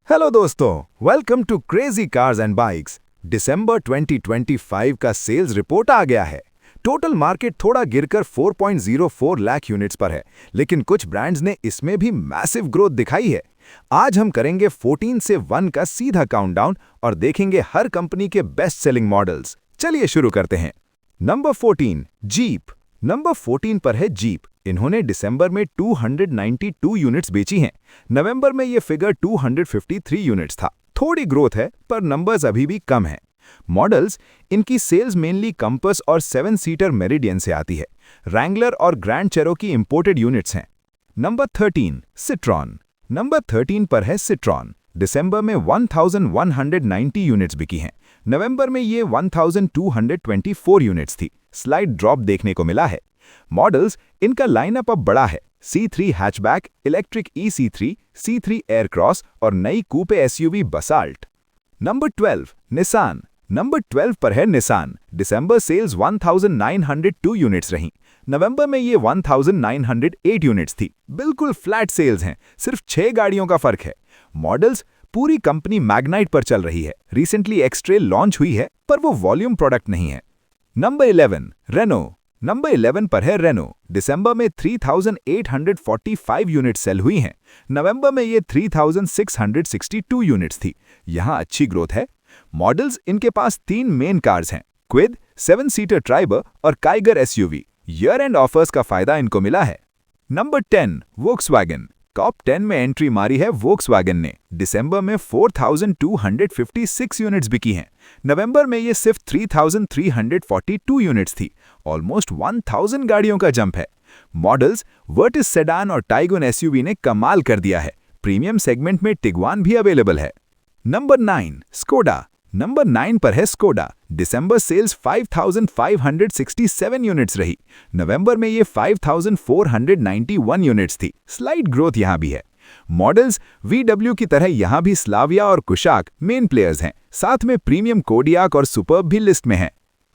Hello दोस्तों, welcome to crazy cars and bikes. दिसंबर 2025 का सेल्स रिपोर्ट आ गया है। टोटल मार्केट थोड़ा गिरकर 4.04 लाख यूनिट्स पर है, लेकिन कुछ ब्रांड्स ने इसमें भी मैसिव ग्रोथ दिखाई है। आज हम करेंगे 14 से 1 का सीधा काउंटडाउन और देखेंगे हर कंपनी के बेस्ट सेलिंग मॉडल्स। चलिए शुरू करते हैं। Number 14, jeep. नंबर 14 पर है जीप। इन्होंने दिसंबर में 292 यूनिट्स बेची हैं। नवंबर में ये फिगर 253 यूनिट्स था। थोड़ी ग्रोथ है, पर नंबर्स अभी भी कम हैं। मॉडल्स, इनकी सेल्स मेनली कंपस और 7 सीटर मेरिडियन से आती है। रैंगलर और ग्रैंड चेरोकी इंपोर्टेड यूनिट्स हैं। Number 13, Citroen. नंबर 13 पर है सिट्रॉन। दिसंबर में 1190 यूनिट्स बिकी हैं। नवंबर में ये 1224 यूनिट्स थी। स्लाइड ड्रॉप देखने को मिला है। मॉडल्स, इनका लाइनअप अब बड़ा है। C3 hatchback, electric EC3, C3 Aircross और नई coupe SUV Basalt. Number 12, Nissan. Number 12 पर है निसान। दिसंबर सेल्स 1902 यूनिट्स रहीं। नवंबर में ये 1908 यूनिट्स थी। बिल्कुल फ्लैट सेल्स हैं, सिर्फ 6 गाड़ियों का फर्क है। मॉडल्स, पूरी कंपनी मैग्नाइट पर चल रही है। रिसेंटली एक्सट्रेल लॉन्च हुई है, पर वो वॉल्यूम प्रोडक्ट नहीं है। Number 11, Reno. नंबर 11 पर है रेनो। दिसंबर में 3845 यूनिट सेल हुई हैं। नवंबर में ये 3662 यूनिट्स थी। यहाँ अच्छी ग्रोथ है। मॉडल्स, इनके पास 3 मेन कार्स हैं, क्विड, 7 सीटर ट्राइबर और Kiger SUV. Year and offers का फायदा इनको मिला है। Number 10, Volkswagen. टॉप 10 में एंट्री मारी है वोक्सवैगन ने। दिसंबर में 4256 यूनिट्स बिकी हैं। नवंबर में ये सिर्फ 3342 यूनिट्स थी। ऑलमोस्ट 1000 गाड़ियों का जंप है। मॉडल्स, वर्टिस सेडान और टाइगन एसयूवी ने कमाल कर दिया है। प्रीमियम सेगमेंट में टिगवान भी अवेलेबल है। Number 9, Skoda. नंबर 9 पर है स्कोडा। दिसंबर सेल्स 5567 यूनिट्स रही। नवंबर में ये 5491 यूनिट्स थी। स्लाइड ग्रोथ यहाँ भी है। मॉडल्स, VW की तरह यहाँ भी स्लाविया और कुशाक मेन प्लेयर्स हैं। साथ में प्रीमियम कोडियाक और सुपर्ब भी लिस्ट में हैं।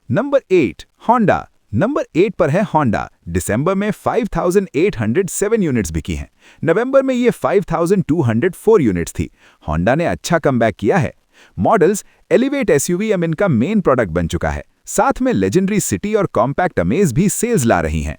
Number 8, Honda. नंबर 8 पर है होंडा। दिसंबर में 5807 यूनिट्स बिकी हैं। नवंबर में ये 5204 यूनिट्स थी। होंडा ने अच्छा कमबैक किया है। मॉडल्स, एलिवेट एसयूवी अब इनका मेन प्रोडक्ट बन चुका है। साथ में लेजेंडरी सिटी और कॉम्पैक्ट अमेज भी सेल्स ला रही हैं।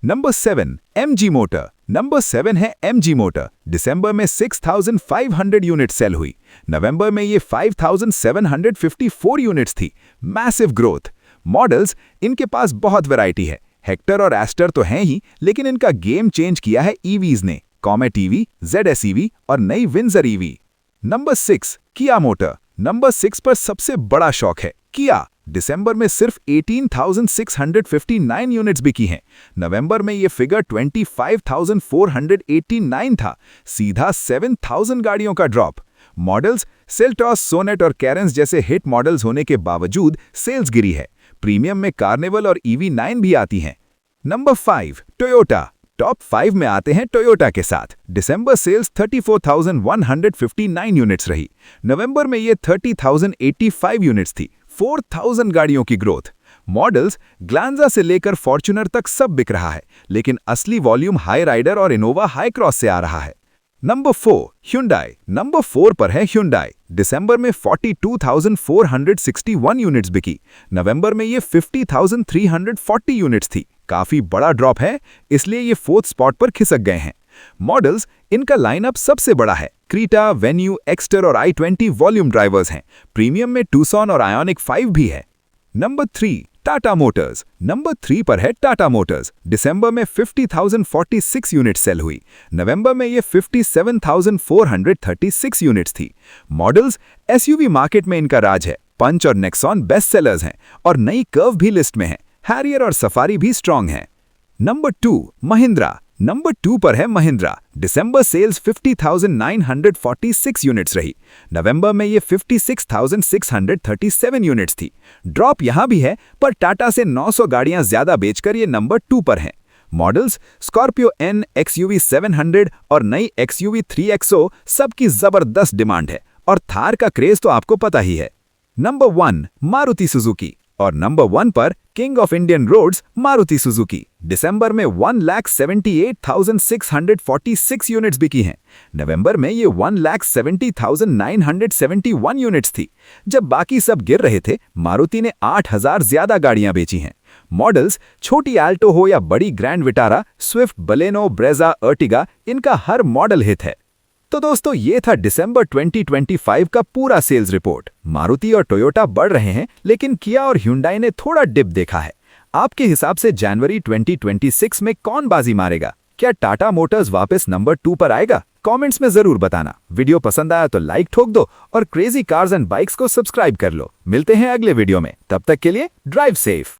Number 7, MG motor. नंबर 7 है MG मोटर। दिसंबर में 6500 यूनिट सेल हुई। नवंबर में ये 5754 यूनिट्स थी। Massive growth. मॉडल्स, इनके पास बहुत वैरायटी है। हेक्टर और एस्टर तो हैं ही, लेकिन इनका गेम चेंज किया है ईवीज ने। कॉमेट ईवी, ZS और नई विंजर ईवी। नंबर 6, किया मोटर। नंबर 6 पर सबसे बड़ा शौक है किया। दिसंबर में सिर्फ 18,659 यूनिट्स बिकी हैं। नवंबर में ये फिगर 25,489 था। सीधा 7,000 गाड़ियों का ड्रॉप। मॉडल्स, सेल्टॉस, सोनेट और कैरेंस जैसे हिट मॉडल्स होने के बावजूद सेल्स गिरी है। प्रीमियम में कार्निवल और EV9 भी आती हैं। Number 5, Toyota. टॉप 5 में आते हैं टोयोटा के साथ। दिसंबर सेल्स 34,159 यूनिट्स रही। नवंबर में ये 30,085 यूनिट्स थी। 4000 गाड़ियों की ग्रोथ। मॉडल्स, ग्लांजा से लेकर फॉर्च्यूनर तक सब बिक रहा है, लेकिन असली वॉल्यूम हाई राइडर और इनोवा हाई क्रॉस से आ रहा है। Number 4, Hyundai। नंबर 4 पर है Hyundai। दिसंबर में 42,461 यूनिट्स बिकी। नवंबर में ये 50,340 यूनिट्स थी। काफी बड़ा ड्रॉप है, इसलिए ये 4th स्पॉट पर खिसक गए हैं। मॉडल्स, इनका लाइनअप सबसे बड़ा है। क्रीटा, वेन्यू, एक्स्टर और i20 वॉल्यूम ड्राइवर्स हैं। प्रीमियम में टूसॉन और आयोनिक 5 भी है। Number 3, Tata Motors. नंबर 3 पर है टाटा मोटर्स। दिसंबर में 50,046 यूनिट सेल हुई। नवंबर में ये 57,436 यूनिट्स थी। मॉडल्स, एसयूवी मार्केट में इनका राज है। पंच और नेक्सॉन बेस्ट सेलर्स हैं और नई कर्व भी लिस्ट में है। हैरियर और सफारी भी स्ट्रांग हैं। नंबर 2, महिंद्रा। नंबर 2 पर है महिंद्रा। दिसंबर सेल्स 50,946 यूनिट्स रही। नवंबर में ये 56,637 यूनिट्स थी। ड्रॉप यहां भी है, पर टाटा से 900 गाड़ियां ज्यादा बेचकर ये नंबर 2 पर हैं। मॉडल्स, स्कॉर्पियो N, XUV 700 और नई XUV 3XO सबकी जबरदस्त डिमांड है। और थार का क्रेज तो आपको पता ही है। Number 1, Maruti Suzuki. और नंबर 1 पर king of Indian roads Maruti Suzuki दिसंबर में 1,78,646 यूनिट्स बिकी हैं। नवंबर में ये 1,70,971 यूनिट्स थी। जब बाकी सब गिर रहे थे, मारुति ने 8,000 ज्यादा गाड़ियां बेची हैं। मॉडल्स छोटी आल्टो हो या बड़ी grand Vitara, Swift, Baleno, Brezza, Ertiga, इनका हर मॉडल हिट है। तो दोस्तों, ये था दिसंबर 2025 का पूरा सेल्स रिपोर्ट। मारुति और टोयोटा बढ़ रहे हैं, लेकिन किया और ह्युंडई ने थोड़ा डिप देखा है। आपके हिसाब से जनवरी 2026 में कौन बाजी मारेगा? क्या टाटा मोटर्स वापस नंबर 2 पर आएगा? कमेंट्स में जरूर बताना। वीडियो पसंद आया तो लाइक ठोक दो और क्रेजी कार्स एंड बाइक्स को सब्सक्राइब कर लो। मिलते हैं अगले वीडियो में, तब तक के लिए ड्राइव सेफ।